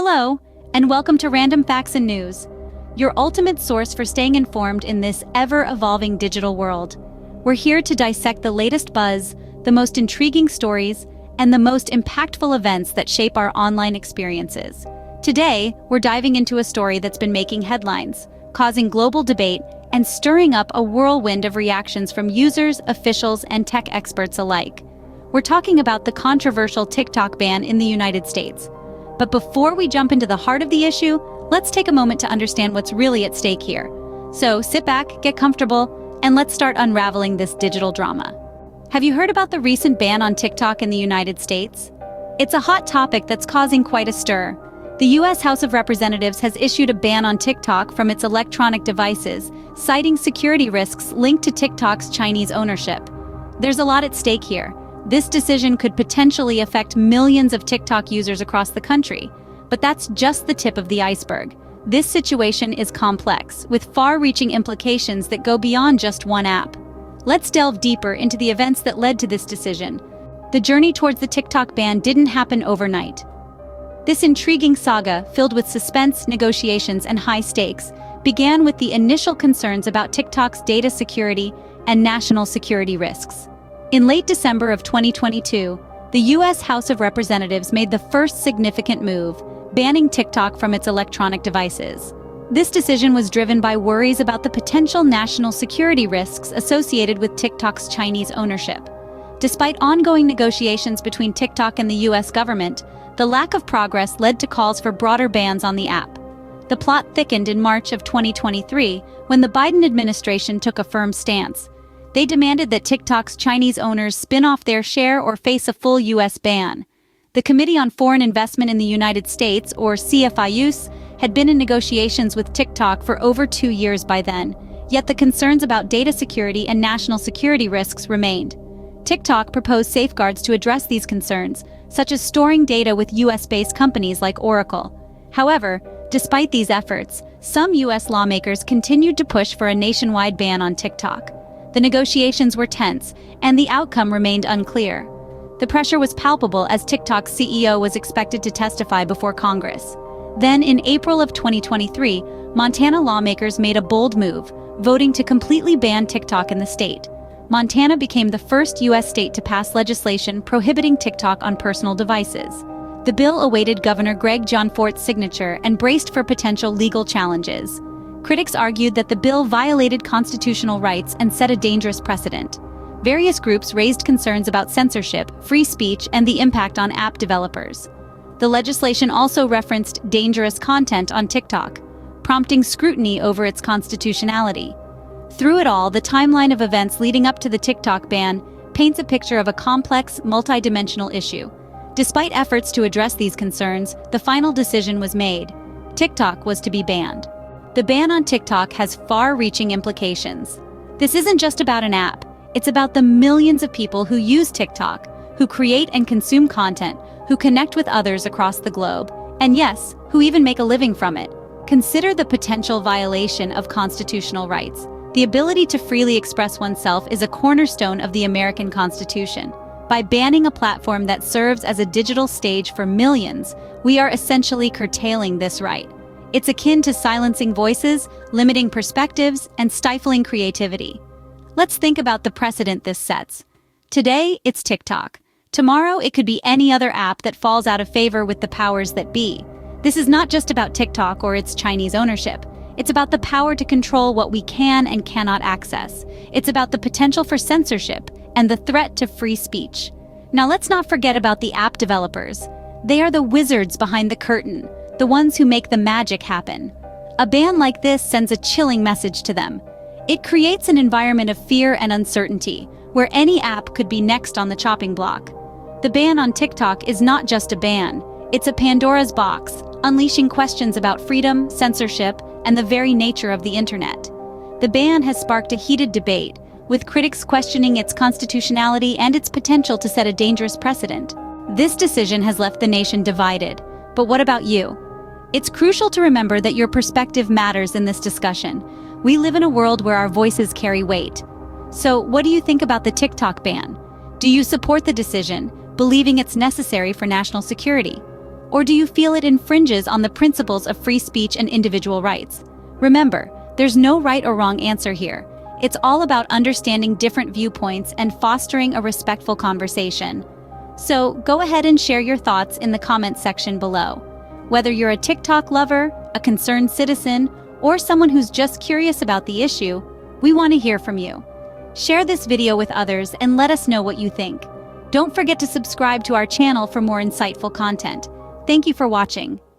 Hello, and welcome to Random Facts and News, your ultimate source for staying informed in this ever-evolving digital world. We're here to dissect the latest buzz, the most intriguing stories, and the most impactful events that shape our online experiences. Today, we're diving into a story that's been making headlines, causing global debate, and stirring up a whirlwind of reactions from users, officials, and tech experts alike. We're talking about the controversial TikTok ban in the United States. But before we jump into the heart of the issue, let's take a moment to understand what's really at stake here. So sit back, get comfortable, and let's start unraveling this digital drama. Have you heard about the recent ban on TikTok in the United States? It's a hot topic that's causing quite a stir. The U.S. House of Representatives has issued a ban on TikTok from its electronic devices, citing security risks linked to TikTok's Chinese ownership. There's a lot at stake here. This decision could potentially affect millions of TikTok users across the country. But that's just the tip of the iceberg. This situation is complex, with far-reaching implications that go beyond just one app. Let's delve deeper into the events that led to this decision. The journey towards the TikTok ban didn't happen overnight. This intriguing saga, filled with suspense, negotiations, and high stakes, began with the initial concerns about TikTok's data security and national security risks. In late December of 2022, the U.S. House of Representatives made the first significant move, banning TikTok from its electronic devices. This decision was driven by worries about the potential national security risks associated with TikTok's Chinese ownership. Despite ongoing negotiations between TikTok and the U.S. government, the lack of progress led to calls for broader bans on the app. The plot thickened in March of 2023 when the Biden administration took a firm stance. They demanded that TikTok's Chinese owners spin off their share or face a full U.S. ban. The Committee on Foreign Investment in the United States, or CFIUS, had been in negotiations with TikTok for over 2 years by then, yet the concerns about data security and national security risks remained. TikTok proposed safeguards to address these concerns, such as storing data with U.S.-based companies like Oracle. However, despite these efforts, some U.S. lawmakers continued to push for a nationwide ban on TikTok. The negotiations were tense, and the outcome remained unclear. The pressure was palpable as TikTok's CEO was expected to testify before Congress. Then, in April of 2023, Montana lawmakers made a bold move, voting to completely ban TikTok in the state. Montana became the first U.S. state to pass legislation prohibiting TikTok on personal devices. The bill awaited Governor Greg Gianforte's signature and braced for potential legal challenges. Critics argued that the bill violated constitutional rights and set a dangerous precedent. Various groups raised concerns about censorship, free speech, and the impact on app developers. The legislation also referenced dangerous content on TikTok, prompting scrutiny over its constitutionality. Through it all, the timeline of events leading up to the TikTok ban paints a picture of a complex, multidimensional issue. Despite efforts to address these concerns, the final decision was made. TikTok was to be banned. The ban on TikTok has far-reaching implications. This isn't just about an app. It's about the millions of people who use TikTok, who create and consume content, who connect with others across the globe, and yes, who even make a living from it. Consider the potential violation of constitutional rights. The ability to freely express oneself is a cornerstone of the American Constitution. By banning a platform that serves as a digital stage for millions, we are essentially curtailing this right. It's akin to silencing voices, limiting perspectives, and stifling creativity. Let's think about the precedent this sets. Today, it's TikTok. Tomorrow, it could be any other app that falls out of favor with the powers that be. This is not just about TikTok or its Chinese ownership. It's about the power to control what we can and cannot access. It's about the potential for censorship and the threat to free speech. Now, let's not forget about the app developers. They are the wizards behind the curtain, the ones who make the magic happen. A ban like this sends a chilling message to them. It creates an environment of fear and uncertainty, where any app could be next on the chopping block. The ban on TikTok is not just a ban, it's a Pandora's box, unleashing questions about freedom, censorship, and the very nature of the internet. The ban has sparked a heated debate, with critics questioning its constitutionality and its potential to set a dangerous precedent. This decision has left the nation divided. But what about you? It's crucial to remember that your perspective matters in this discussion. We live in a world where our voices carry weight. So, what do you think about the TikTok ban? Do you support the decision, believing it's necessary for national security? Or do you feel it infringes on the principles of free speech and individual rights? Remember, there's no right or wrong answer here. It's all about understanding different viewpoints and fostering a respectful conversation. So go ahead and share your thoughts in the comments section below. Whether you're a TikTok lover, a concerned citizen, or someone who's just curious about the issue, we want to hear from you. Share this video with others and let us know what you think. Don't forget to subscribe to our channel for more insightful content. Thank you for watching.